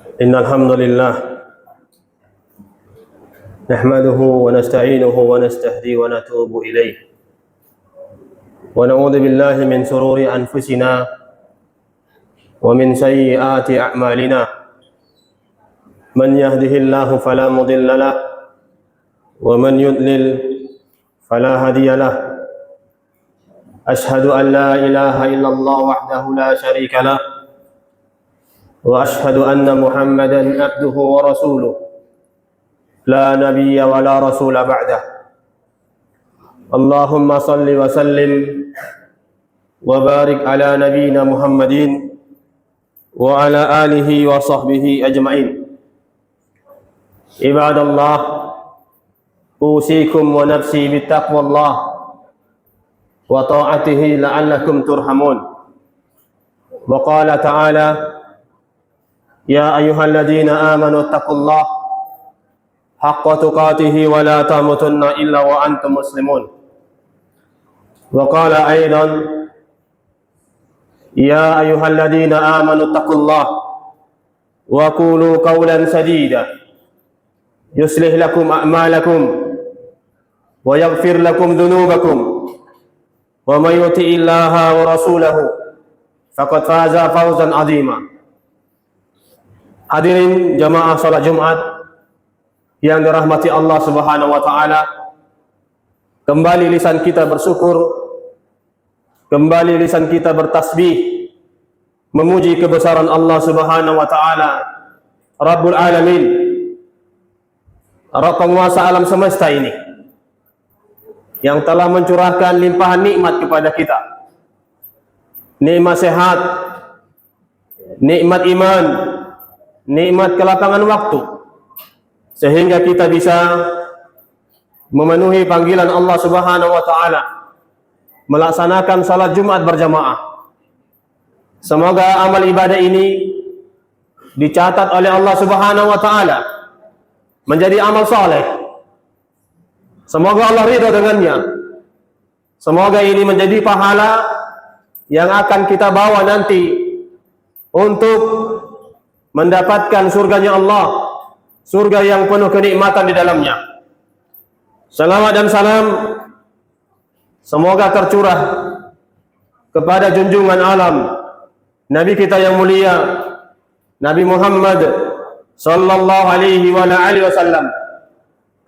إن الحمد لله نحمده ونستعينه ونستهديه ونتوب إليه ونعوذ بالله من شرور أنفسنا ومن سيئات أعمالنا من يهده الله فلا مضل له ومن يضلل فلا هادي له أشهد أن لا إله إلا الله وحده لا شريك له وأشهد أن محمدا عبده ورسوله لا نبي ولا رسول بعده اللهم صل وسلم وبارك على نبينا محمد وعلى آله وصحبه أجمعين عباد الله أوصيكم ونفسي بتقوى الله وطاعته لعلكم ترحمون وقال تعالى يا أيها الذين آمنوا اتقوا الله حق تقاته ولا تموتن إلا وأنتم مسلمون وقال أيضا يا أيها الذين آمنوا اتقوا الله وقولوا قولا سديدا يصلح لكم أعمالكم ويغفر لكم ذنوبكم ومن يطع الله ورسوله فقد فاز فوزا عظيما. Hadirin jamaah salat Jumat yang dirahmati Allah Subhanahu wa taala, kembali lisan kita bersyukur, kembali lisan kita bertasbih memuji kebesaran Allah Subhanahu wa taala, Rabbul Alamin, Rabb penguasa alam semesta ini yang telah mencurahkan limpahan nikmat kepada kita. Nikmat sehat, nikmat iman, nikmat kelapangan waktu, sehingga kita bisa memenuhi panggilan Allah Subhanahu wa taala melaksanakan salat Jumat berjamaah. Semoga amal ibadah ini dicatat oleh Allah Subhanahu wa taala menjadi amal saleh. Semoga Allah ridha dengannya. Semoga ini menjadi pahala yang akan kita bawa nanti untuk mendapatkan surganya Allah, surga yang penuh kenikmatan di dalamnya. Salawat dan salam semoga tercurah kepada junjungan alam Nabi kita yang mulia, Nabi Muhammad sallallahu alaihi wa alihi wasallam,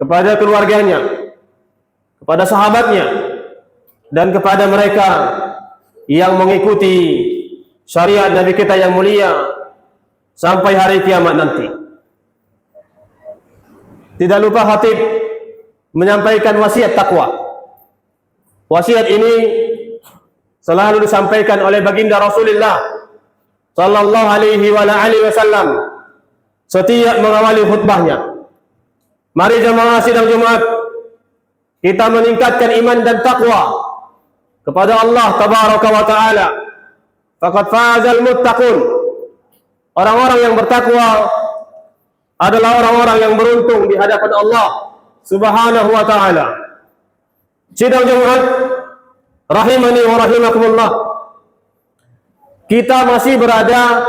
kepada keluarganya, kepada sahabatnya, dan kepada mereka yang mengikuti syariat Nabi kita yang mulia sampai hari kiamat nanti. Tidak lupa khatib menyampaikan wasiat takwa. Wasiat ini selalu disampaikan oleh baginda Rasulullah sallallahu alaihi wa alihi wasallam setiap mengawali khutbahnya. Mari jemaah sidang Jumat kita meningkatkan iman dan takwa kepada Allah tabaraka wa taala. Faqad fazal muttaqun. Orang-orang yang bertakwa adalah orang-orang yang beruntung di hadapan Allah Subhanahu wa taala. Sidang Jumat rahimani wa rahimakumullah. Kita masih berada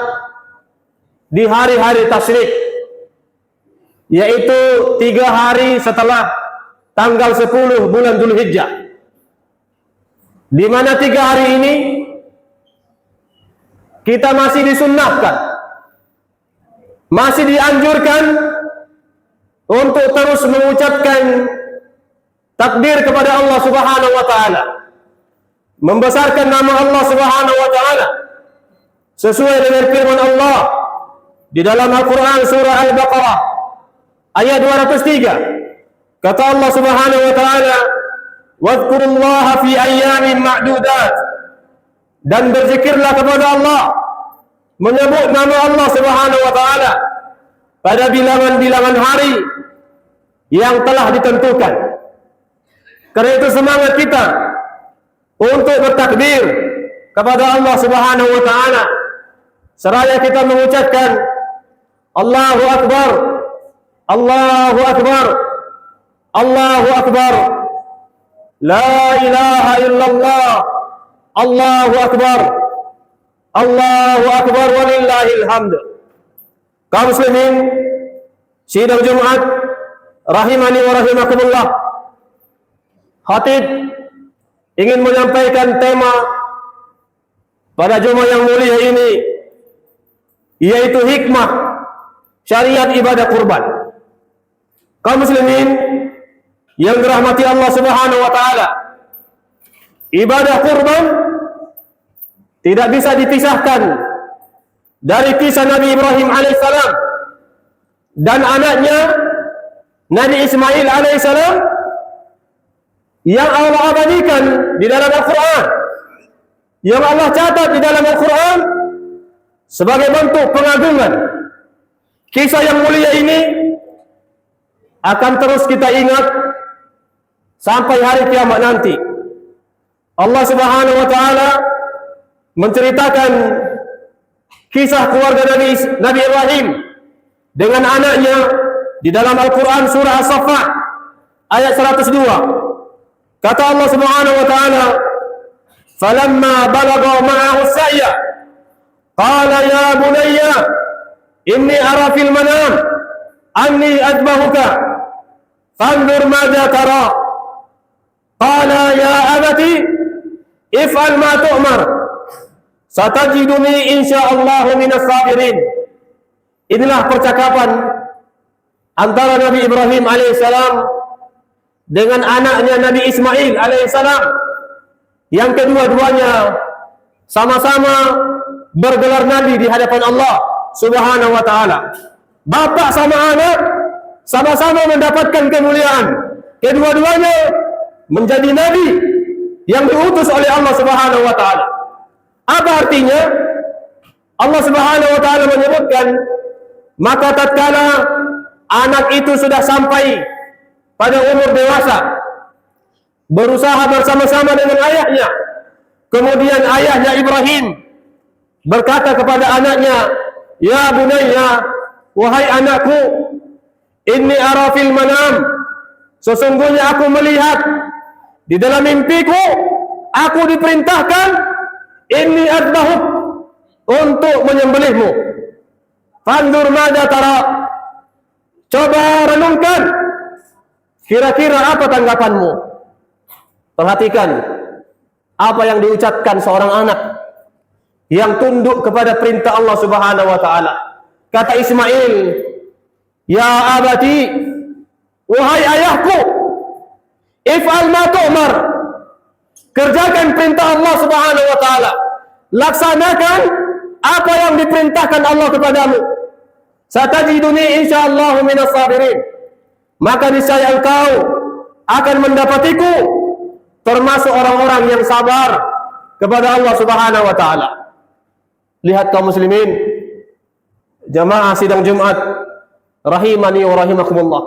di hari-hari tasyrik, yaitu 3 hari setelah tanggal 10 bulan Dzulhijjah. Di mana 3 hari ini kita masih disunnahkan, masih dianjurkan untuk terus mengucapkan takbir kepada Allah Subhanahu wa taala, membesarkan nama Allah Subhanahu wa taala sesuai dengan firman Allah di dalam Al-Qur'an surah Al-Baqarah ayat 203. Kata Allah Subhanahu wa taala, "Wadhkurullaha fi ayyamin ma'dudat." Dan berzikirlah kepada Allah, menyebut nama Allah Subhanahu wa taala pada bilangan-bilangan hari yang telah ditentukan. Karena itu semangat kita untuk bertakbir kepada Allah Subhanahu wa taala seraya kita mengucapkan Allahu Akbar, Allahu Akbar, Allahu Akbar, La ilaha illallah, Allahu Akbar, Allahu Akbar walillahil hamd. Kaum muslimin, sidang Jumat rahimani wa rahimakumullah. Khatib ingin menyampaikan tema pada Jumat yang mulia ini, yaitu hikmah syariat ibadah kurban. Kaum muslimin yang dirahmati Allah Subhanahu wa taala, ibadah kurban tidak bisa dipisahkan dari kisah Nabi Ibrahim alaihissalam dan anaknya Nabi Ismail alaihissalam yang Allah abadikan di dalam Al-Quran, yang Allah catat di dalam Al-Quran sebagai bentuk pengagungan. Kisah yang mulia ini akan terus kita ingat sampai hari kiamat nanti. Allah Subhanahu wa taala menceritakan kisah keluarga Nabi Ibrahim dengan anaknya di dalam Al-Quran surah As-Saffat ayat 102. Kata Allah Subhanahu wa taala, "Falamma balagha ma'ahu as-sa'ya, qala ya bunayya inni ara fil manam anni adbahuka fanzur madza tara." Qala ya abati if'al ma tu'mar satajiduni insyaallah minas sabirin. Inilah percakapan antara Nabi Ibrahim alaihissalam dengan anaknya Nabi Ismail alaihissalam, yang kedua-duanya sama-sama bergelar nabi di hadapan Allah Subhanahu wa taala. Bapak sama anak sama-sama mendapatkan kemuliaan. Kedua-duanya menjadi nabi yang diutus oleh Allah Subhanahu wa taala. Apa artinya? Allah Subhanahu wa taala menyebutkan, maka tatkala anak itu sudah sampai pada umur dewasa, berusaha bersama-sama dengan ayahnya. Kemudian ayahnya Ibrahim berkata kepada anaknya, "Ya bunayya, wahai anakku, inni ara fil manam, sesungguhnya aku melihat di dalam mimpiku, aku diperintahkan inni adbahuk, untuk menyembelihmu. Fandur madza tara, coba renungkan kira-kira apa tanggapanmu." Perhatikan apa yang diucapkan seorang anak yang tunduk kepada perintah Allah Subhanahu wa taala. Kata Ismail, "Ya abati, wahai ayahku, if'al ma tu'mar." Kerjakan perintah Allah Subhanahu wa taala. Laksanakan apa yang diperintahkan Allah kepadamu. Satajiduni insyaallah minas sabirin. Maka niscaya engkau akan mendapatiku termasuk orang-orang yang sabar kepada Allah Subhanahu wa taala. Lihat kaum muslimin, jamaah sidang Jumat rahimani wa rahimakumullah.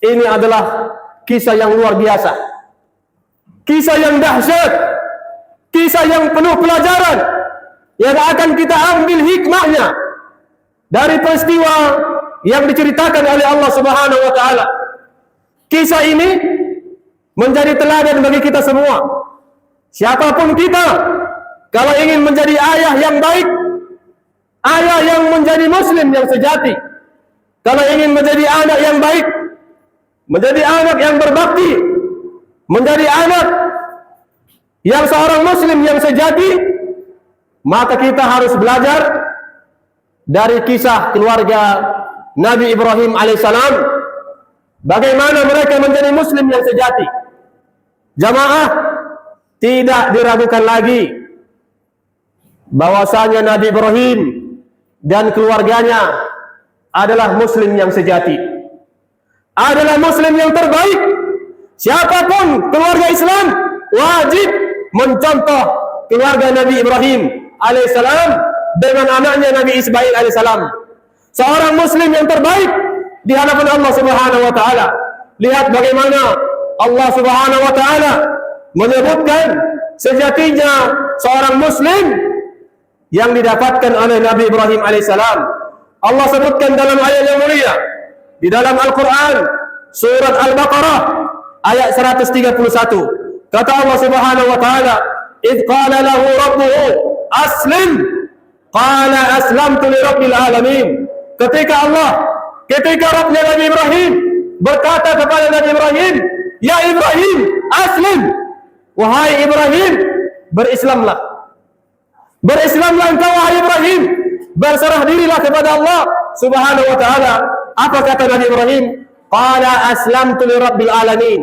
Ini adalah kisah yang luar biasa. Kisah yang dahsyat, kisah yang penuh pelajaran yang akan kita ambil hikmahnya dari peristiwa yang diceritakan oleh Allah Subhanahu wa taala. Kisah ini menjadi teladan bagi kita semua. Siapapun kita, kalau ingin menjadi ayah yang baik, ayah yang menjadi muslim yang sejati, kalau ingin menjadi anak yang baik, menjadi anak yang berbakti, menjadi anak yang seorang muslim yang sejati, maka kita harus belajar dari kisah keluarga Nabi Ibrahim alaihissalam, bagaimana mereka menjadi muslim yang sejati. Jamaah, tidak diragukan lagi bahwasanya Nabi Ibrahim dan keluarganya adalah muslim yang sejati, adalah muslim yang terbaik. Siapapun keluarga Islam wajib mencontoh keluarga Nabi Ibrahim alaihissalam dengan anaknya Nabi Ismail alaihissalam. Seorang muslim yang terbaik di hadapan Allah Subhanahu wa taala. Lihat bagaimana Allah Subhanahu wa taala menyebutkan sejatinya seorang muslim yang didapatkan oleh Nabi Ibrahim alaihissalam. Allah sebutkan dalam ayat yang mulia di dalam Al-Quran surat Al-Baqarah ayat 131. Kata Allah Subhanahu wa taala, "Idz qala lahu rabbuhu aslim, qala aslamtu li rabbil alamin." ketika Rabbnya Nabi Ibrahim berkata kepada Nabi Ibrahim, "Ya Ibrahim, aslim." Wahai Ibrahim, berislamlah. Berislamlah engkau wahai Ibrahim. Berserah dirilah kepada Allah Subhanahu wa taala. Apa kata Nabi Ibrahim? Qala aslamtu li rabbil alamin.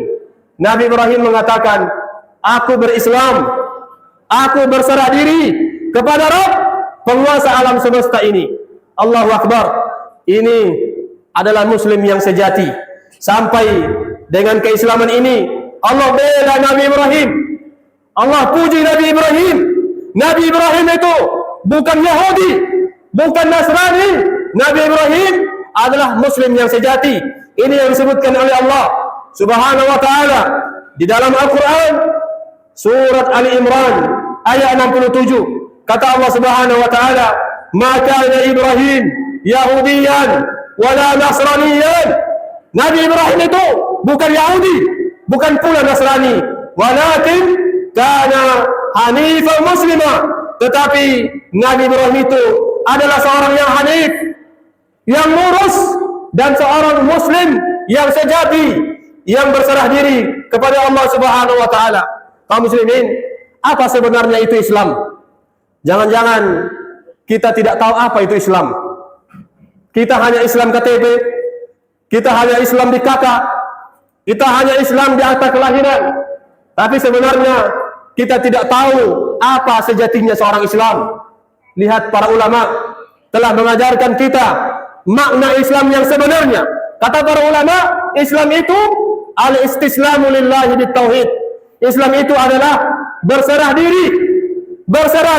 Nabi Ibrahim mengatakan, aku berislam. Aku berserah diri kepada Rabb penguasa alam semesta ini. Allahu Akbar. Ini adalah muslim yang sejati. Sampai dengan keislaman ini Allah bela Nabi Ibrahim. Allah puji Nabi Ibrahim. Nabi Ibrahim itu bukan Yahudi, bukan Nasrani. Nabi Ibrahim adalah muslim yang sejati. Ini yang disebutkan oleh Allah Subhanahu wa taala di dalam Al-Qur'an surat Ali Imran ayat 67. Kata Allah Subhanahu wa taala, "Maka Ibrahim Yahudiyan wala Nasraniyan." Nabi Ibrahim itu bukan Yahudi, bukan pula Nasrani, walakin kana hanifan muslima. Tetapi Nabi Ibrahim itu adalah seorang yang hanif, yang lurus, dan seorang muslim yang sejati, yang berserah diri kepada Allah Subhanahu wa taala. Kaum muslimin, apa sebenarnya itu Islam? Jangan-jangan kita tidak tahu apa itu Islam. Kita hanya Islam KTP, kita hanya Islam di KK, kita hanya Islam di akta kelahiran. Tapi sebenarnya kita tidak tahu apa sejatinya seorang Islam. Lihat para ulama telah mengajarkan kita makna Islam yang sebenarnya. Kata para ulama, Islam itu al-istislamu lillahi bitauhid. Islam itu adalah berserah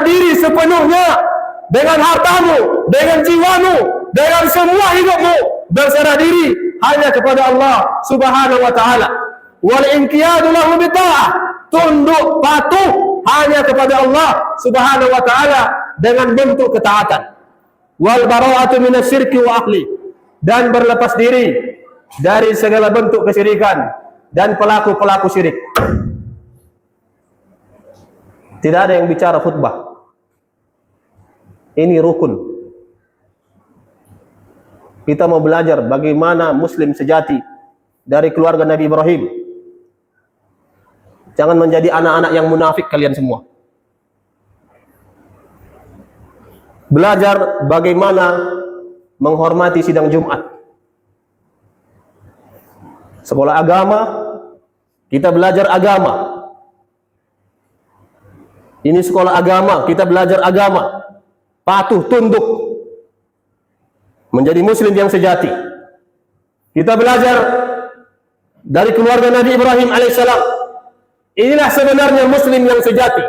diri sepenuhnya dengan hartamu, dengan jiwamu, dengan semua hidupmu, berserah diri hanya kepada Allah Subhanahu wa taala. Wal inqiyadu lahu bita'ah, tunduk patuh hanya kepada Allah Subhanahu wa taala dengan bentuk ketaatan. Wal bara'atu minasyirki wa ahli, dan berlepas diri dari segala bentuk kesyirikan dan pelaku-pelaku syirik. Tidak ada yang bicara khutbah. Ini rukun. Kita mau belajar bagaimana muslim sejati dari keluarga Nabi Ibrahim. Jangan menjadi anak-anak yang munafik kalian semua. Belajar bagaimana menghormati sidang Jumat. Sekolah agama, kita belajar agama. Ini sekolah agama, kita belajar agama. Patuh, tunduk, menjadi muslim yang sejati. Kita belajar dari keluarga Nabi Ibrahim alaihissalam. Inilah sebenarnya muslim yang sejati,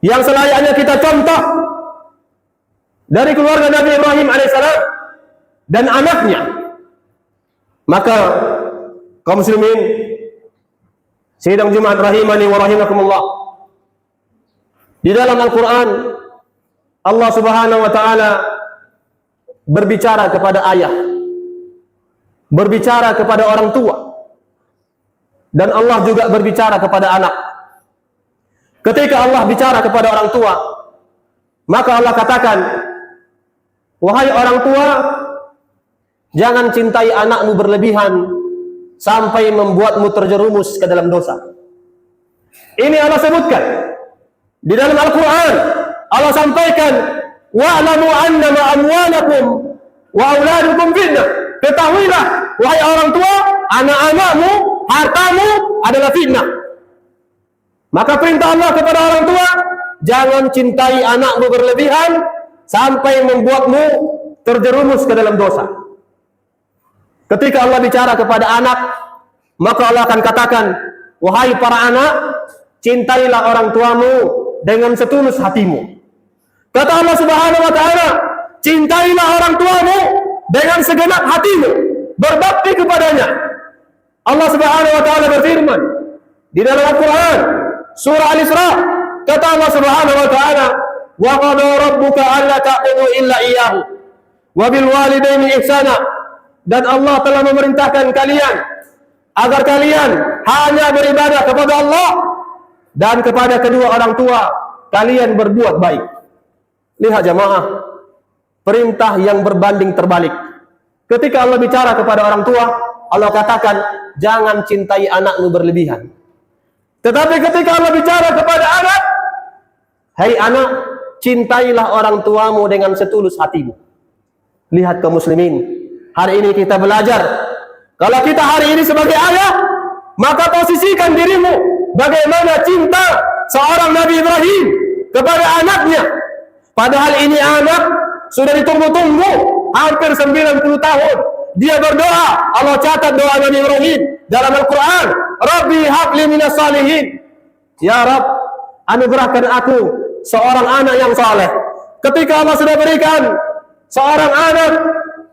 yang selayaknya kita contoh dari keluarga Nabi Ibrahim alaihissalam dan anaknya. Maka kaum muslimin sidang Jumat rahimani wa rahimakumullah, di dalam Al-Quran Allah Subhanahu wa taala berbicara kepada ayah, berbicara kepada orang tua, dan Allah juga berbicara kepada anak. Ketika Allah bicara kepada orang tua, maka Allah katakan, wahai orang tua, jangan cintai anakmu berlebihan sampai membuatmu terjerumus ke dalam dosa. Ini Allah sebutkan di dalam Al-Quran. Allah sampaikan, wa'lamu annama amwalakum wa auladukum fitnah. Ketahuilah wahai orang tua, anak-anakmu, hartamu adalah fitnah. Maka perintah Allah kepada orang tua, jangan cintai anakmu berlebihan sampai membuatmu terjerumus ke dalam dosa. Ketika Allah bicara kepada anak, maka Allah akan katakan, wahai para anak, cintailah orang tuamu dengan setulus hatimu. Kata Allah Subhanahu wa taala, cintailah orang tuamu dengan segenap hatimu, berbakti kepadanya. Allah Subhanahu wa taala berfirman di dalam Al-Quran surah Al-Isra, kata Allah Subhanahu wa taala, wa qada rabbuka alla ta'budu illa iyyahu wa bil walidaini ihsana. Dan Allah telah memerintahkan kalian agar kalian hanya beribadah kepada Allah dan kepada kedua orang tua kalian berbuat baik. Lihat jamaah, perintah yang berbanding terbalik. Ketika Allah bicara kepada orang tua, Allah katakan, jangan cintai anakmu berlebihan. Tetapi ketika Allah bicara kepada anak, hai anak, cintailah orang tuamu dengan setulus hatimu. Lihat kaum muslimin, hari ini kita belajar. Kalau kita hari ini sebagai ayah, maka posisikan dirimu bagaimana cinta seorang Nabi Ibrahim kepada anaknya. Padahal ini anak sudah ditunggu-tunggu hampir 90 tahun. Dia berdoa, Allah catat doa Nabi Ibrahim dalam Al-Quran. Rabbi habli minas salihin. Ya Rabb, anugerahkan aku seorang anak yang saleh. Ketika Allah sudah berikan seorang anak,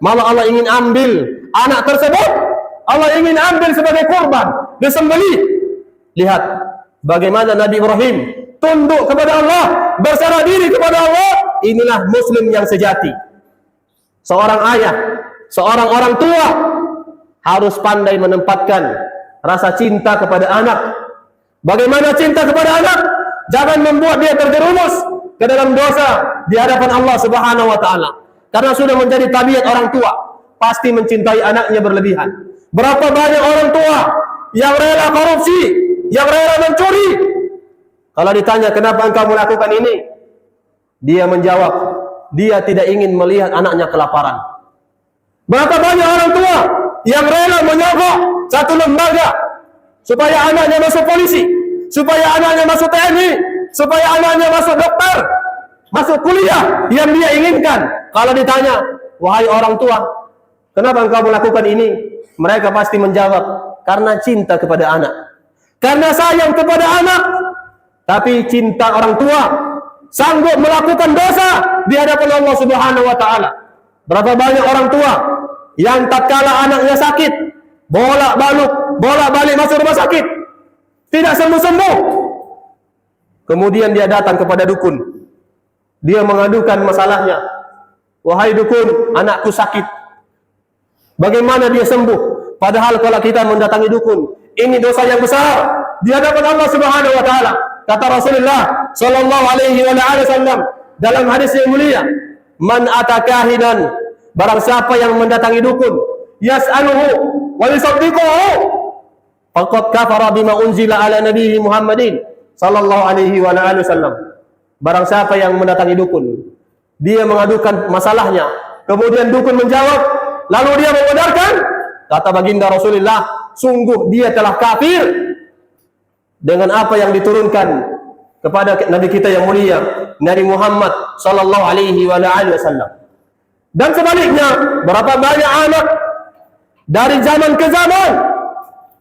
malah Allah ingin ambil anak tersebut. Allah ingin ambil sebagai korban, disembelih. Lihat bagaimana Nabi Ibrahim tunduk kepada Allah, berserah diri kepada Allah. Inilah muslim yang sejati. Seorang ayah, seorang orang tua harus pandai menempatkan rasa cinta kepada anak. Bagaimana cinta kepada anak? Jangan membuat dia terjerumus ke dalam dosa di hadapan Allah Subhanahu wa taala. Karena sudah menjadi tabiat orang tua, pasti mencintai anaknya berlebihan. Berapa banyak orang tua yang rela korupsi, yang rela mencuri. Kalau ditanya kenapa engkau melakukan ini, dia menjawab, dia tidak ingin melihat anaknya kelaparan. Berapa banyak orang tua yang rela menyogok satu lembaga supaya anaknya masuk polisi, supaya anaknya masuk TNI, supaya anaknya masuk dokter, masuk kuliah yang dia inginkan. Kalau ditanya, wahai orang tua, kenapa engkau melakukan ini? Mereka pasti menjawab, karena cinta kepada anak, karena sayang kepada anak. Tapi cinta orang tua sanggup melakukan dosa di hadapan Allah Subhanahu wa taala. Berapa banyak orang tua yang tatkala anaknya sakit, bolak-balik masuk rumah sakit, tidak sembuh-sembuh. Kemudian dia datang kepada dukun. Dia mengadukan masalahnya. Wahai dukun, anakku sakit. Bagaimana dia sembuh? Padahal kalau kita mendatangi dukun, ini dosa yang besar di hadapan Allah Subhanahu wa taala. Kata Rasulullah sallallahu alaihi wasallam dalam hadis yang mulia, "Man atakahinan," barang siapa yang mendatangi dukun, yas'aluhu wa yusaddiquhu, faqad kafara bima unzila ala nabiyhi Muhammadin sallallahu alaihi wasallam. Barang siapa yang mendatangi dukun, dia mengadukan masalahnya, kemudian dukun menjawab, lalu dia membenarkan, kata baginda Rasulullah, sungguh dia telah kafir dengan apa yang diturunkan kepada Nabi kita yang mulia, Nabi Muhammad sallallahu alaihi wasallam. Dan sebaliknya, berapa banyak anak dari zaman ke zaman,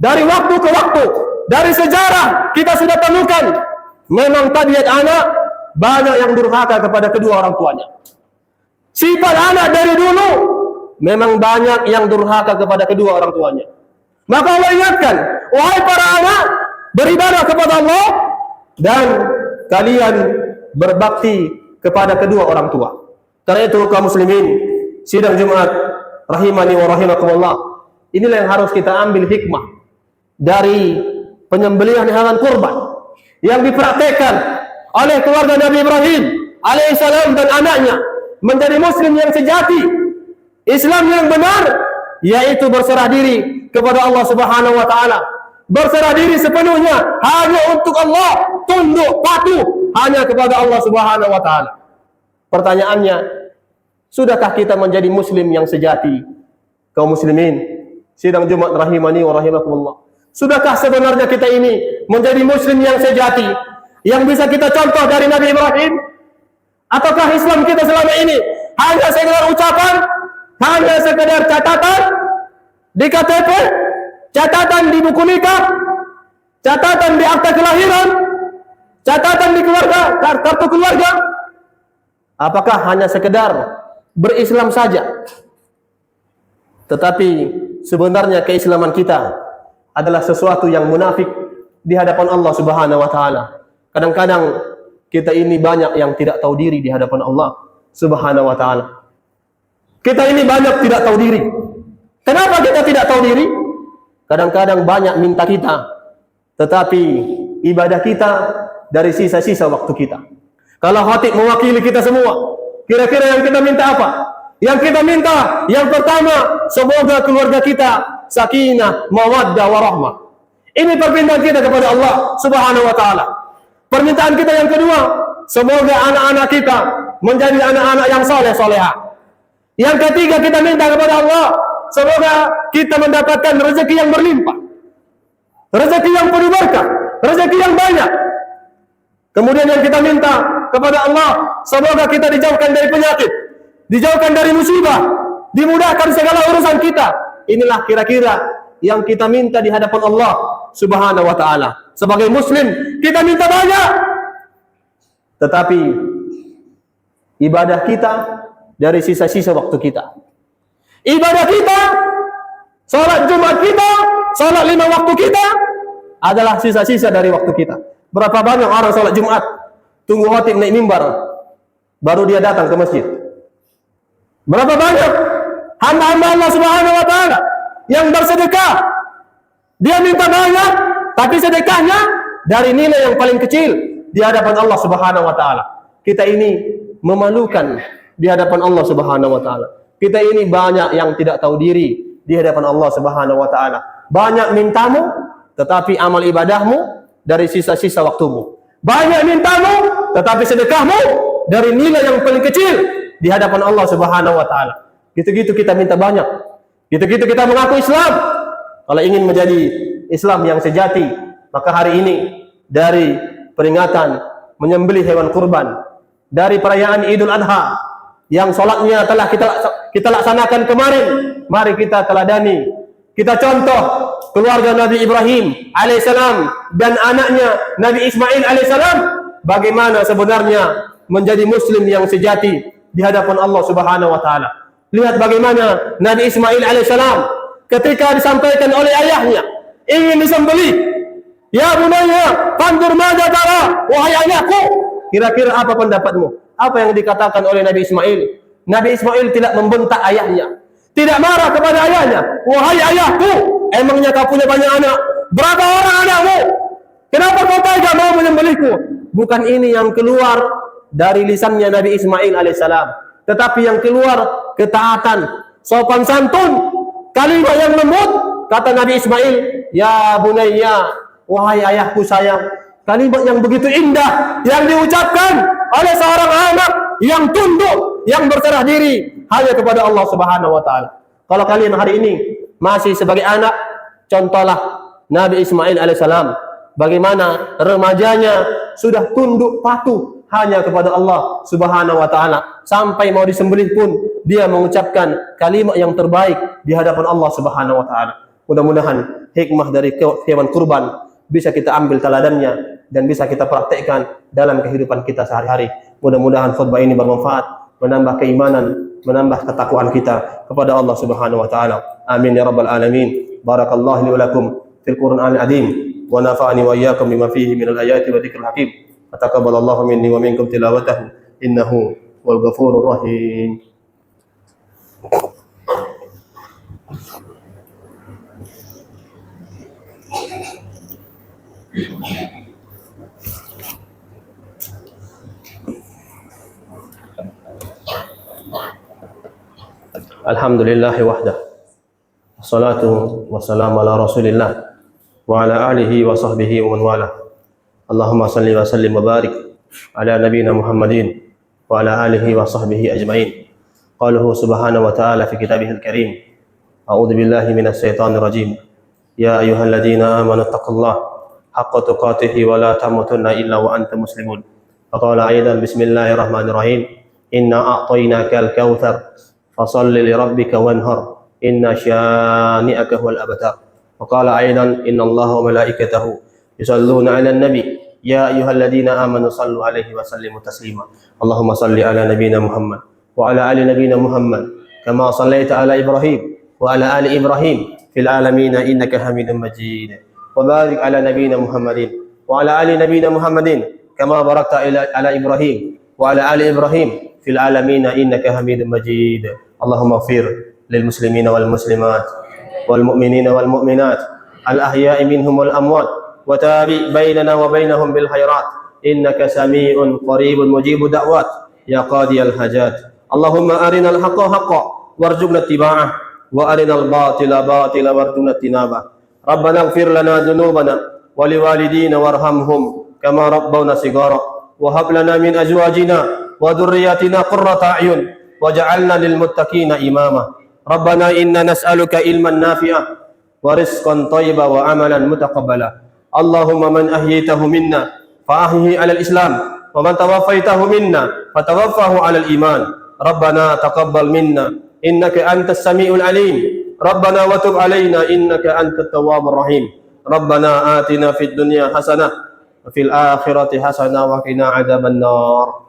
dari waktu ke waktu, dari sejarah kita sudah temukan memang tabiat anak banyak yang durhaka kepada kedua orang tuanya. Sifat anak dari dulu memang banyak yang durhaka kepada kedua orang tuanya. Maka Allah ingatkan, wahai para anak, beribadah kepada Allah dan kalian berbakti kepada kedua orang tua. Karena itu kaum muslimin, sidang Jumat rahimani wa rahimakumullah, inilah yang harus kita ambil hikmah dari penyembelihan hewan kurban yang dipraktekkan oleh keluarga Nabi Ibrahim alaihissalam dan anaknya menjadi muslim yang sejati, Islam yang benar, yaitu berserah diri kepada Allah Subhanahu wa taala. Berserah diri sepenuhnya hanya untuk Allah, tunduk patuh hanya kepada Allah Subhanahu wa taala. Pertanyaannya, sudahkah kita menjadi muslim yang sejati? Kaum muslimin, sidang Jumat rahimani wa rahimakumullah. Sudahkah sebenarnya kita ini menjadi muslim yang sejati, yang bisa kita contoh dari Nabi Ibrahim? Ataukah Islam kita selama ini hanya sekedar ucapan, hanya sekedar catatan di KTP, catatan di buku nikah, catatan di akta kelahiran, catatan di keluarga, kartu keluarga? Apakah hanya sekedar berislam saja? Tetapi sebenarnya keislaman kita adalah sesuatu yang munafik di hadapan Allah Subhanahu wa taala. Kadang-kadang kita ini banyak yang tidak tahu diri di hadapan Allah Subhanahu wa taala. Kita ini banyak tidak tahu diri. Kenapa kita tidak tahu diri? Kadang-kadang banyak minta kita, tetapi ibadah kita dari sisa-sisa waktu kita. Kalau khatib mewakili kita semua, Kira-kira yang kita minta apa? Yang kita minta yang pertama, semoga keluarga kita sakinah, mawaddah, warahmah. Ini permintaan kita kepada Allah Subhanahu wa taala. Permintaan kita yang kedua, semoga anak-anak kita menjadi anak-anak yang saleh salehah. Yang ketiga, kita minta kepada Allah, semoga kita mendapatkan rezeki yang berlimpah, rezeki yang penuh berkah, rezeki yang banyak. Kemudian yang kita minta kepada Allah, semoga kita dijauhkan dari penyakit, dijauhkan dari musibah, dimudahkan segala urusan kita. Inilah kira-kira yang kita minta di hadapan Allah Subhanahu wa taala. Sebagai muslim, kita minta banyak. Tetapi ibadah kita dari sisa-sisa waktu kita. Ibadah kita, salat Jumat kita, salat 5 waktu kita adalah sisa-sisa dari waktu kita. Berapa banyak orang salat Jumat tunggu khatib naik mimbar baru dia datang ke masjid. Berapa banyak hamba-hamba Allah Subhanahu wa taala yang bersedekah, dia minta banyak tapi sedekahnya dari nilai yang paling kecil di hadapan Allah Subhanahu wa taala. Kita ini memalukan di hadapan Allah Subhanahu wa taala. Kita ini banyak yang tidak tahu diri di hadapan Allah Subhanahu wa taala. Banyak mintamu tetapi amal ibadahmu dari sisa-sisa waktumu. Banyak mintamu tetapi sedekahmu dari nilai yang paling kecil di hadapan Allah Subhanahu wa taala. Gitu-gitu kita minta banyak. Gitu-gitu kita mengaku Islam. Kalau ingin menjadi Islam yang sejati, maka hari ini dari peringatan menyembelih hewan kurban, dari perayaan Idul Adha yang sholatnya telah kita laksanakan kemarin, mari kita teladani, kita contoh keluarga Nabi Ibrahim alaihissalam dan anaknya Nabi Ismail alaihissalam, bagaimana sebenarnya menjadi muslim yang sejati di hadapan Allah Subhanahu wa taala. Lihat bagaimana Nabi Ismail alaihissalam ketika disampaikan oleh ayahnya ingin disembelih, ya bunayya fanzur madza tara, wahai ayahku, kira-kira apa pendapatmu? Apa yang dikatakan oleh Nabi Ismail? Nabi Ismail tidak membentak ayahnya, tidak marah kepada ayahnya. Wahai ayahku, emangnya kau punya banyak anak? Berapa orang anakmu? Kenapa kau tega mau menyembelihku? Bukan ini yang keluar dari lisannya Nabi Ismail alaihissalam, tetapi yang keluar ketaatan, sopan santun, kalimat yang lembut. Kata Nabi Ismail, ya bunayya, wahai ayahku sayang. Kalimat yang begitu indah yang diucapkan oleh seorang anak yang tunduk, yang berserah diri hanya kepada Allah Subhanahu wa taala. Kalau kalian hari ini masih sebagai anak, contohlah Nabi Ismail alaihissalam, bagaimana remajanya sudah tunduk patuh hanya kepada Allah Subhanahu wa taala, sampai mau disembelih pun dia mengucapkan kalimat yang terbaik di hadapan Allah Subhanahu wa taala. Mudah-mudahan hikmah dari hewan kurban bisa kita ambil teladannya dan bisa kita praktekkan dalam kehidupan kita sehari-hari. Mudah-mudahan khutbah ini bermanfaat, menambah keimanan, menambah ketakwaan kita kepada Allah Subhanahu wa taala. Amin ya rabbal alamin. Barakallahu li wa lakum fil Qur'anil azim wa nafa'ani wa iyyakum bima fihi minal ayati wa dzikril hakim. Taqabbalallahu minni wa minkum tilawatahu innahu wal ghafurur rahim. Alhamdulillahi wahdah, wassalatu wassalamu ala rasulillah wa ala alihi wa sahbihi wa man wala. Allahumma salli wa sallim wa barik ala nabiyyina Muhammadin wa ala alihi wa sahbihi ajma'in. Qaluhu subhanahu wa ta'ala fi kitabihil karim, a'udzu billahi minas syaitonir rajim. Ya ayyuhalladzina amanu taqullaha haqqa tuqatih wa la tamutunna illa wa antum muslimun. Faqala aidan bismillahirrahmanirrahim. Inna a'tainakal kautsar fasalli li rabbika wanhar inna syani'aka huwal abtar. Wa qala aidan innallaha wa malaikatahu yusalluna 'alan nabi ya ayyuhalladzina amanu sallu 'alaihi wa sallimu taslima. Allahumma salli 'ala nabiyyina Muhammad wa 'ala ali nabiyyina Muhammad kama shallaita 'ala Ibrahim wa 'ala ali Ibrahim fil 'alamin innaka Hamidum Majid. Wa barik 'ala nabiyyina Muhammadin wa 'ala ali nabiyyina Muhammadin kama barakta 'ala Ibrahim wa 'ala ali Ibrahim fil 'alamin innaka Hamidum Majid. Allahumma ighfir lil muslimina wal muslimat wal mu'minina wal mu'minat al ahya'i minhum wal amwat wa tabi' bainana wa bainahum bil khairat innaka sami'un qaribun mujibud da'wat يا قاضي الحاجات. اللهم أرنا الحق حقا وارزقنا اتباعه وأرنا الباطل باطلا وارزقنا اجتنابه. ربنا اغفر لنا ذنوبنا ولوالدينا وارحمهم كما ربونا صغارا وهب لنا من أزواجنا وذرياتنا قرة أعين وجعلنا للمتقين إماما. ربنا إنا نسألك علما نافعا ورزقا طيبا وعملا متقبلا. اللهم من أحييته منا فأحيه على الإسلام ومن توفيته منا فتوفه على الإيمان. ربنا تقبل منا إنك أنت السميع العليم. ربنا وتب علينا إنك أنت التواب الرحيم. ربنا آتنا في الدنيا حسنة وفي الآخرة حسنة وقنا عذاب النار.